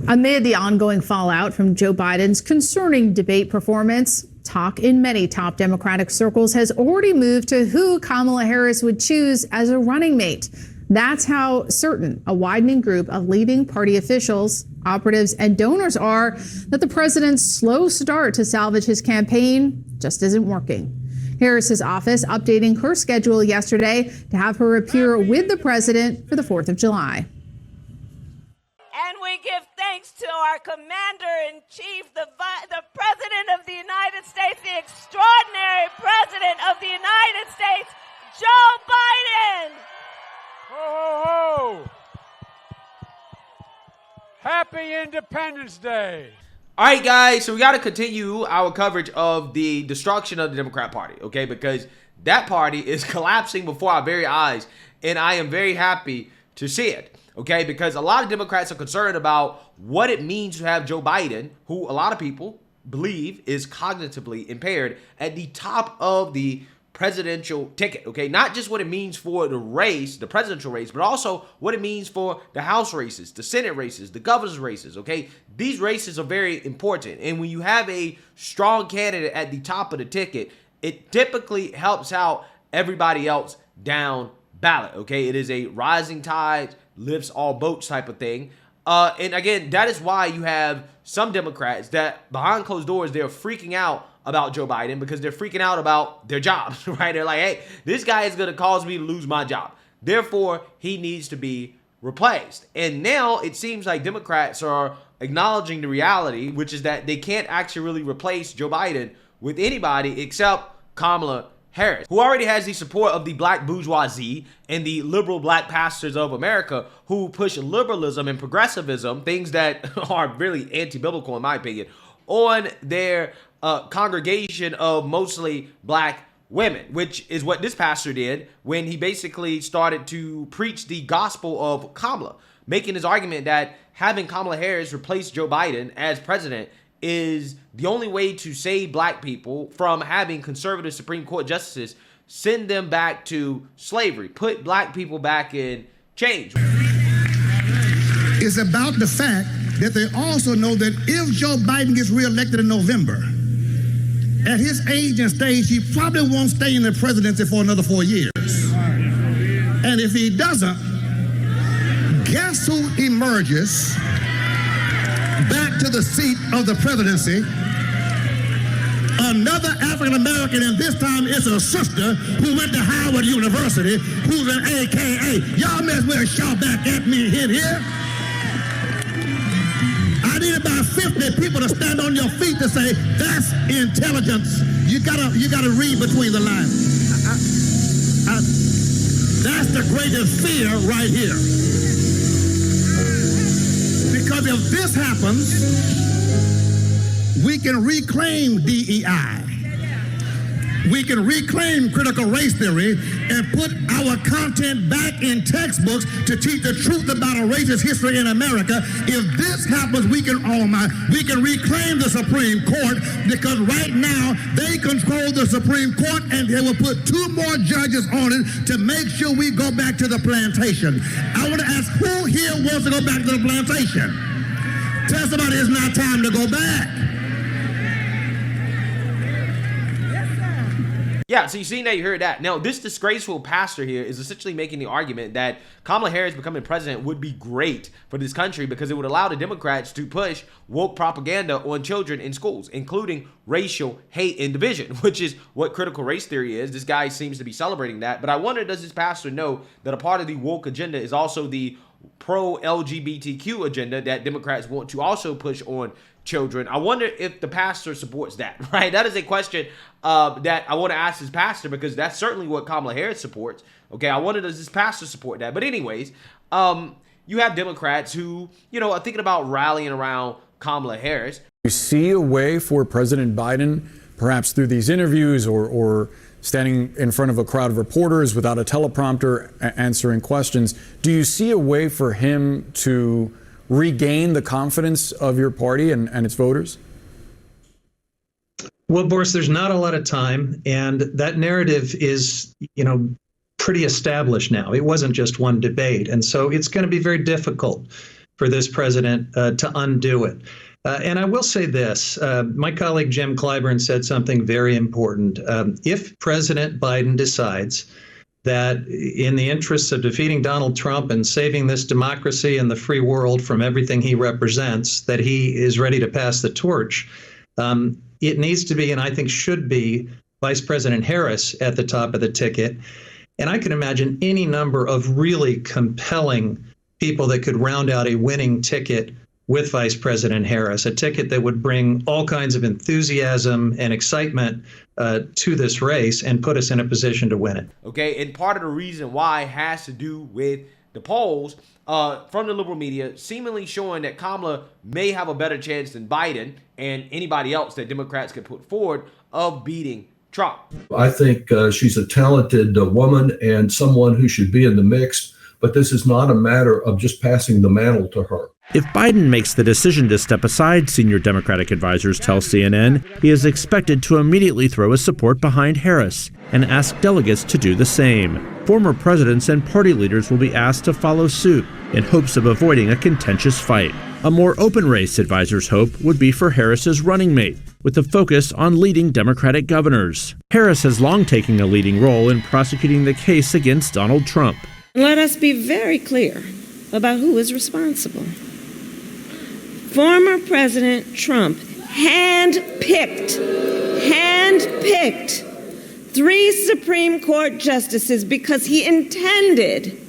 Amid the ongoing fallout from Joe Biden's concerning debate performance, talk in many top Democratic circles has already moved to who Kamala Harris would choose as a running mate. That's how certain a widening group of leading party officials, operatives, and donors are that the president's slow start to salvage his campaign just isn't working. Harris's office updating her schedule yesterday to have her appear with the president for the 4th of July. And we give thanks to our commander-in-chief, the President of the United States, the extraordinary President of the United States, Joe Biden. Ho, ho, ho. Happy Independence Day. All right, guys, so we got to continue our coverage of the destruction of the Democrat Party, okay, because that party is collapsing before our very eyes, and I am very happy to see it. Okay, because a lot of Democrats are concerned about what it means to have Joe Biden, who a lot of people believe is cognitively impaired, at the top of the presidential ticket. Okay, not just what it means for the race, the presidential race, but also what it means for the House races, the Senate races, the governor's races. Okay, these races are very important. And when you have a strong candidate at the top of the ticket, it typically helps out everybody else down ballot. Okay, it is a rising tide lifts all boats type of thing. And again, that is why you have some Democrats that behind closed doors, they're freaking out about Joe Biden because they're freaking out about their jobs, right? They're like, hey, this guy is going to cause me to lose my job. Therefore, he needs to be replaced. And now it seems like Democrats are acknowledging the reality, which is that they can't actually really replace Joe Biden with anybody except Kamala Harris, who already has the support of the black bourgeoisie and the liberal black pastors of America who push liberalism and progressivism, things that are really anti-biblical in my opinion, on their congregation of mostly black women, which is what this pastor did when he basically started to preach the gospel of Kamala, making his argument that having Kamala Harris replace Joe Biden as president is the only way to save black people from having conservative Supreme Court justices send them back to slavery, put black people back in chains. It's about the fact that they also know that if Joe Biden gets reelected in November, at his age and stage, he probably won't stay in the presidency for another 4 years. And if he doesn't, guess who emerges back to the seat of the presidency? Another African American, and this time it's a sister who went to Howard University, who's an AKA. Y'all may as well shout back at me in here. I need about 50 people to stand on your feet to say, that's intelligence. You gotta read between the lines. That's the greatest fear right here. Because if this happens, we can reclaim DEI. We can reclaim critical race theory and put our content back in textbooks to teach the truth about a racist history in America. If this happens, we can reclaim the Supreme Court, because right now they control the Supreme Court and they will put 2 more judges on it to make sure we go back to the plantation. I want to ask, who here wants to go back to the plantation? Tell somebody it's not time to go back. Yeah, so you see now, you heard that. Now, this disgraceful pastor here is essentially making the argument that Kamala Harris becoming president would be great for this country because it would allow the Democrats to push woke propaganda on children in schools, including racial hate and division, which is what critical race theory is. This guy seems to be celebrating that. But I wonder, does this pastor know that a part of the woke agenda is also the pro-LGBTQ agenda that Democrats want to also push on children? I wonder if the pastor supports that, right? That is a question that I want to ask this pastor, because that's certainly what Kamala Harris supports. Okay, I wonder, does this pastor support that? But anyways, you have Democrats who, are thinking about rallying around Kamala Harris. You see a way for President Biden, perhaps through these interviews or standing in front of a crowd of reporters without a teleprompter answering questions, do you see a way for him to regain the confidence of your party and its voters? Well, Boris, there's not a lot of time, and that narrative is, pretty established now. It wasn't just one debate, and so it's going to be very difficult for this president to undo it. And I will say this, my colleague Jim Clyburn said something very important. If President Biden decides that in the interests of defeating Donald Trump and saving this democracy and the free world from everything he represents, that he is ready to pass the torch, it needs to be, and I think should be, Vice President Harris at the top of the ticket. And I can imagine any number of really compelling people that could round out a winning ticket with Vice President Harris, a ticket that would bring all kinds of enthusiasm and excitement to this race and put us in a position to win it. Okay, and part of the reason why has to do with the polls from the liberal media seemingly showing that Kamala may have a better chance than Biden and anybody else that Democrats could put forward of beating Trump. I think she's a talented woman and someone who should be in the mix, but this is not a matter of just passing the mantle to her. If Biden makes the decision to step aside, senior Democratic advisors tell CNN, he is expected to immediately throw his support behind Harris and ask delegates to do the same. Former presidents and party leaders will be asked to follow suit in hopes of avoiding a contentious fight. A more open race, advisors hope, would be for Harris's running mate, with a focus on leading Democratic governors. Harris has long taken a leading role in prosecuting the case against Donald Trump. Let us be very clear about who is responsible. Former President Trump handpicked 3 Supreme Court justices because he intended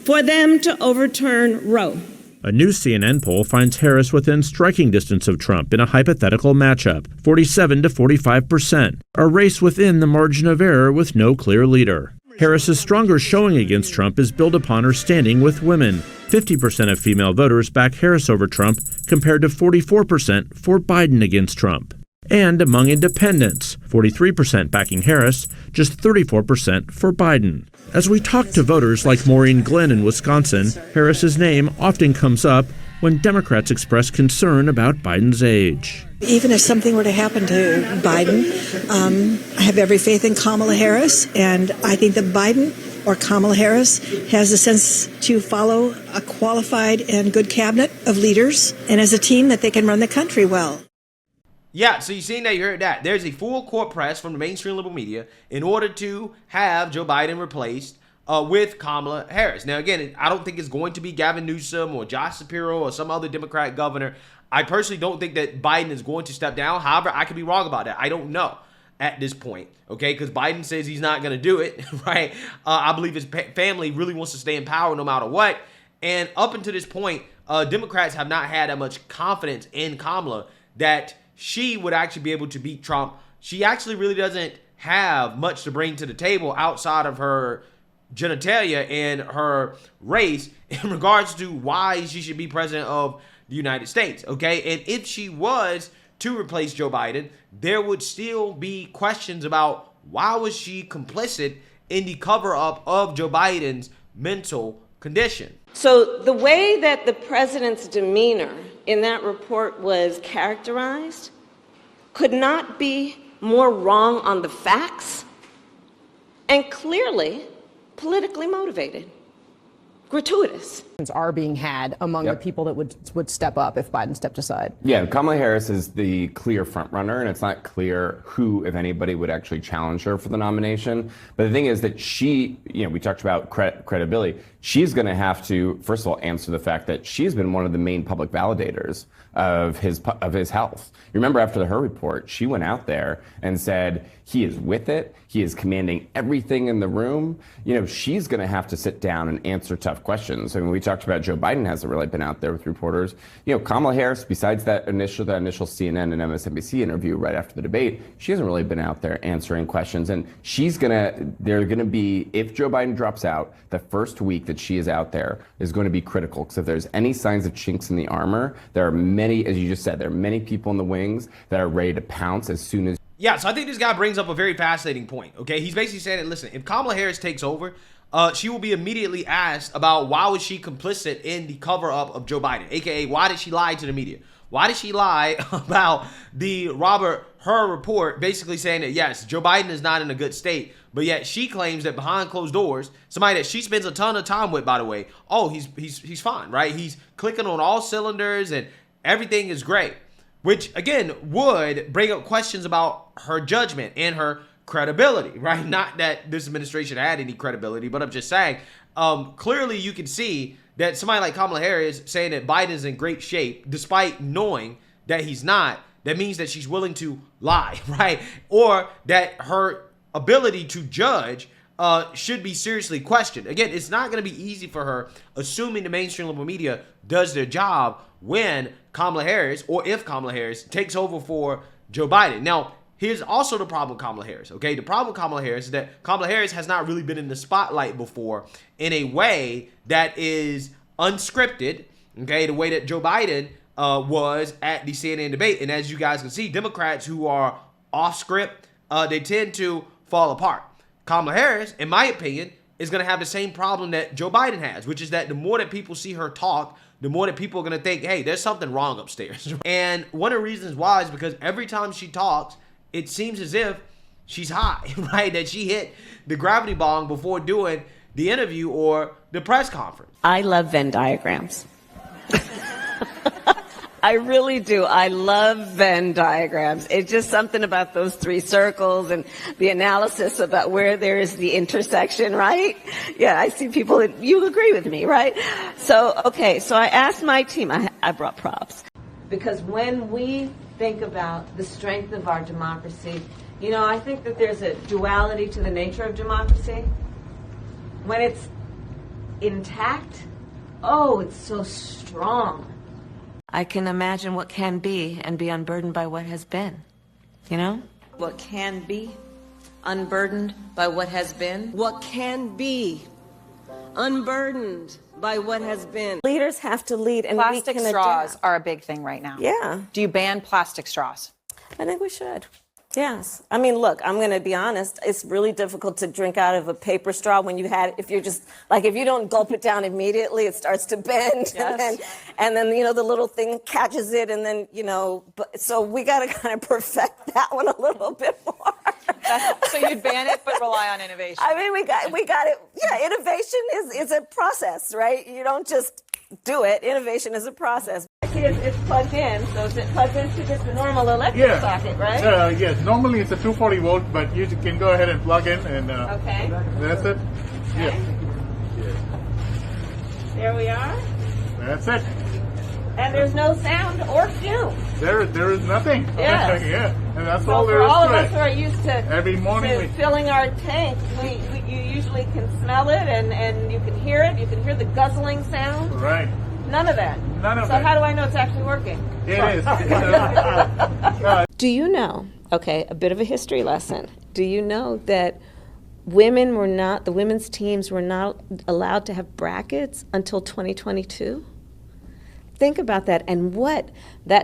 for them to overturn Roe. A new CNN poll finds Harris within striking distance of Trump in a hypothetical matchup, 47 to 45%, a race within the margin of error with no clear leader. Harris's stronger showing against Trump is built upon her standing with women. 50% of female voters back Harris over Trump, compared to 44% for Biden against Trump. And among independents, 43% backing Harris, just 34% for Biden. As we talk to voters like Maureen Glenn in Wisconsin, Harris's name often comes up when Democrats express concern about Biden's age. Even if something were to happen to Biden, I have every faith in Kamala Harris, and I think that Biden or Kamala Harris has a sense to follow a qualified and good cabinet of leaders, and as a team that they can run the country well. Yeah, so you've seen that, you heard that. There's a full court press from the mainstream liberal media in order to have Joe Biden replaced with Kamala Harris. Now, again, I don't think it's going to be Gavin Newsom or Josh Shapiro or some other Democratic governor. I personally don't think that Biden is going to step down. However, I could be wrong about that. I don't know at this point, okay? Because Biden says he's not going to do it, right? I believe his family really wants to stay in power no matter what. And up until this point, Democrats have not had that much confidence in Kamala that she would actually be able to beat Trump. She actually really doesn't have much to bring to the table outside of her genitalia and her race in regards to why she should be president of the United States, okay? And if she was to replace Joe Biden, there would still be questions about why was she complicit in the cover-up of Joe Biden's mental condition. So the way that the president's demeanor in that report was characterized could not be more wrong on the facts and clearly politically motivated, gratuitous. Are being had among the people that would step up if Biden stepped aside. Yeah, Kamala Harris is the clear front runner, and it's not clear who, if anybody, would actually challenge her for the nomination. But the thing is that she, we talked about credibility. She's going to have to, first of all, answer the fact that she's been one of the main public validators of his health. You remember after her report, she went out there and said he is with it. He is commanding everything in the room. She's going to have to sit down and answer tough questions. I mean, we talked about Joe Biden hasn't really been out there with reporters. Kamala Harris, besides that initial CNN and MSNBC interview right after the debate, she hasn't really been out there answering questions. And they're going to be, if Joe Biden drops out, the first week that she is out there is going to be critical. Because if there's any signs of chinks in the armor, there are many, as you just said, there are many people in the wings that are ready to pounce as soon as. Yeah, so I think this guy brings up a very fascinating point, okay? He's basically saying, listen, if Kamala Harris takes over, she will be immediately asked about why was she complicit in the cover-up of Joe Biden, aka why did she lie to the media? Why did she lie about the Robert Hur report, basically saying that, yes, Joe Biden is not in a good state, but yet she claims that behind closed doors, somebody that she spends a ton of time with, by the way, oh, he's fine, right? He's clicking on all cylinders and everything is great, which, again, would bring up questions about her judgment and her credibility, right? Not that this administration had any credibility, but I'm just saying, clearly you can see that somebody like Kamala Harris saying that Biden's in great shape, despite knowing that he's not, that means that she's willing to lie, right? Or that her ability to judge should be seriously questioned. Again, it's not going to be easy for her, assuming the mainstream liberal media does their job when Kamala Harris, or if Kamala Harris, takes over for Joe Biden. Now, here's also the problem with Kamala Harris, okay? The problem with Kamala Harris is that Kamala Harris has not really been in the spotlight before in a way that is unscripted, okay? The way that Joe Biden was at the CNN debate. And as you guys can see, Democrats who are off script, they tend to fall apart. Kamala Harris, in my opinion, is going to have the same problem that Joe Biden has, which is that the more that people see her talk, the more that people are going to think, hey, there's something wrong upstairs. And one of the reasons why is because every time she talks, it seems as if she's high, right? That she hit the gravity bong before doing the interview or the press conference. I love Venn diagrams. I really do. I love Venn diagrams. It's just something about those three circles and the analysis about where there is the intersection, right? Yeah, I see people that you agree with me, right? So, okay, so I asked my team, I brought props. Because when we think about the strength of our democracy, you know, I think that there's a duality to the nature of democracy. When it's intact, oh, it's so strong. I can imagine what can be and be unburdened by what has been, you know? What can be unburdened by what has been? What can be unburdened by what has been? Leaders have to lead, and Plastic we can straws adapt. are a big thing right now. Yeah. Do you ban plastic straws? I think we should. Yes. I mean, look, I'm going to be honest. It's really difficult to drink out of a paper straw when you had, if you're just, like, if you don't gulp it down immediately, it starts to bend. Yes. And then, you know, the little thing catches it. And then, you know, so we got to kind of perfect that one a little bit more. So you'd ban it, but rely on innovation. I mean, we got it. Yeah, innovation is a process, right? You don't just do it. Innovation is a process. It's plugged in, so is it plugged into just a normal electric socket, right? Yes, normally it's a 240 volt, but you can go ahead and plug in and okay. That's it. Okay. Yeah. There we are. That's it. And there's no sound or fume. There is nothing. Yes. Yeah, and that's so all there for is all of to us it. who are used to Every morning to filling our tank, you usually can smell it and you can hear it. You can hear the guzzling sound. Right. None of that. None of so that. how do I know it's actually working? It is. Do you know, okay, a bit of a history lesson. Do you know that the women's teams were not allowed to have brackets until 2022? Think about that, and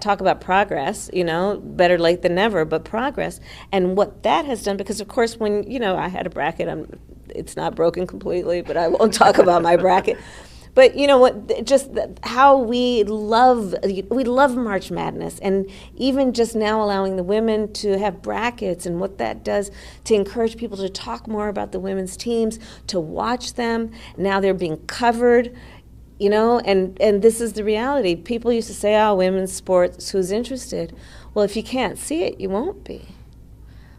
talk about progress, you know, better late than never, but progress, and what that has done, because of course when, you know, I had a bracket, it's not broken completely, but I won't talk about my bracket. But you know what? Just how we love March Madness, and even just now allowing the women to have brackets, and what that does to encourage people to talk more about the women's teams, to watch them. Now they're being covered, you know, and this is the reality. People used to say, "Oh, women's sports, who's interested?" Well, if you can't see it, you won't be.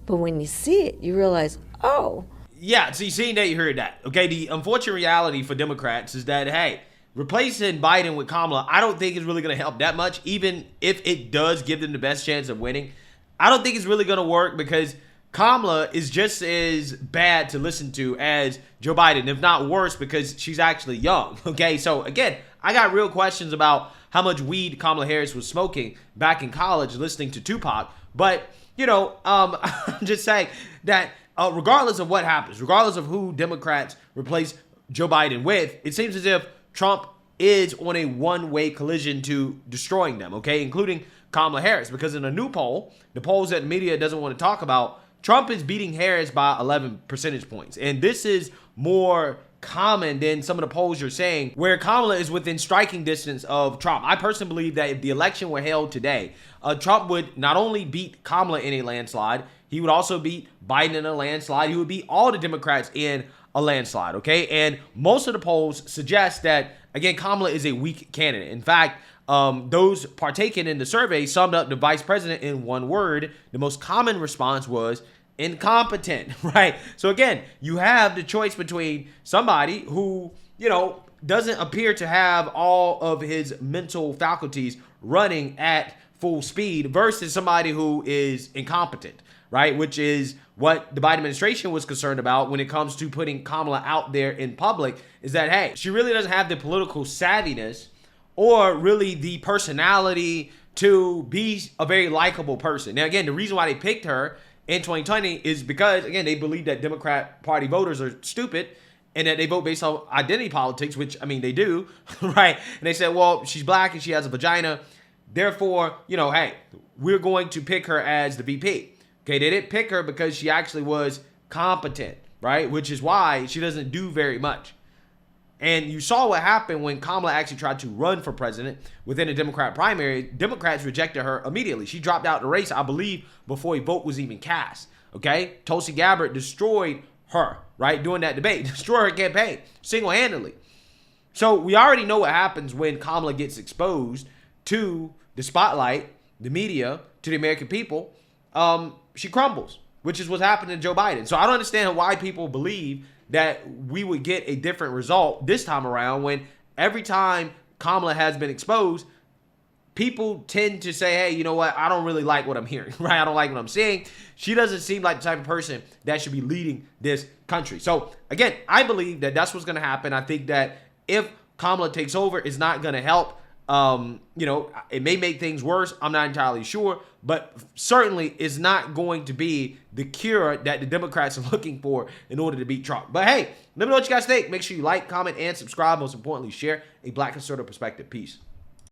But when you see it, you realize, oh. Yeah, so you seen that, you heard that. Okay, the unfortunate reality for Democrats is that, hey, replacing Biden with Kamala, I don't think is really going to help that much, even if it does give them the best chance of winning. I don't think it's really going to work because Kamala is just as bad to listen to as Joe Biden, if not worse, because she's actually young. Okay, so again, I got real questions about how much weed Kamala Harris was smoking back in college listening to Tupac. But, you know, I'm just saying that regardless of what happens, regardless of who Democrats replace Joe Biden with, it seems as if Trump is on a one-way collision to destroying them, okay, including Kamala Harris. Because in a new poll, the polls that the media doesn't want to talk about, Trump is beating Harris by 11 percentage points. And this is more common than some of the polls you're saying, where Kamala is within striking distance of Trump. I personally believe that if the election were held today, Trump would not only beat Kamala in a landslide, he would also beat Biden in a landslide. He would beat all the Democrats in a landslide, okay? And most of the polls suggest that, again, Kamala is a weak candidate. In fact, those partaking in the survey summed up the vice president in one word. The most common response was incompetent, right? So again, you have the choice between somebody who, doesn't appear to have all of his mental faculties running at full speed versus somebody who is incompetent, right? Which is what the Biden administration was concerned about when it comes to putting Kamala out there in public, is that, hey, she really doesn't have the political savviness or really the personality to be a very likable person. Now, again, the reason why they picked her in 2020 is because, again, they believe that Democrat Party voters are stupid and that they vote based on identity politics, which, I mean, they do, right? And they said, well, she's black and she has a vagina. Therefore, hey, we're going to pick her as the VP. Okay, they didn't pick her because she actually was competent, right? Which is why she doesn't do very much. And you saw what happened when Kamala actually tried to run for president within the Democrat primary. Democrats rejected her immediately. She dropped out the race, I believe, before a vote was even cast. Okay? Tulsi Gabbard destroyed her, right? During that debate. Destroyed her campaign single-handedly. So we already know what happens when Kamala gets exposed to the spotlight, the media, to the American people. She crumbles, which is what's happened to Joe Biden. So I don't understand why people believe that we would get a different result this time around when every time Kamala has been exposed, people tend to say, hey, you know what? I don't really like what I'm hearing, right? I don't like what I'm seeing. She doesn't seem like the type of person that should be leading this country. So again, I believe that that's what's going to happen. I think that if Kamala takes over, it's not going to help. It may make things worse. I'm not entirely sure, but certainly it's not going to be the cure that the Democrats are looking for in order to beat Trump. But hey, let me know what you guys think. Make sure you like, comment, and subscribe. Most importantly, share a Black conservative perspective. Peace.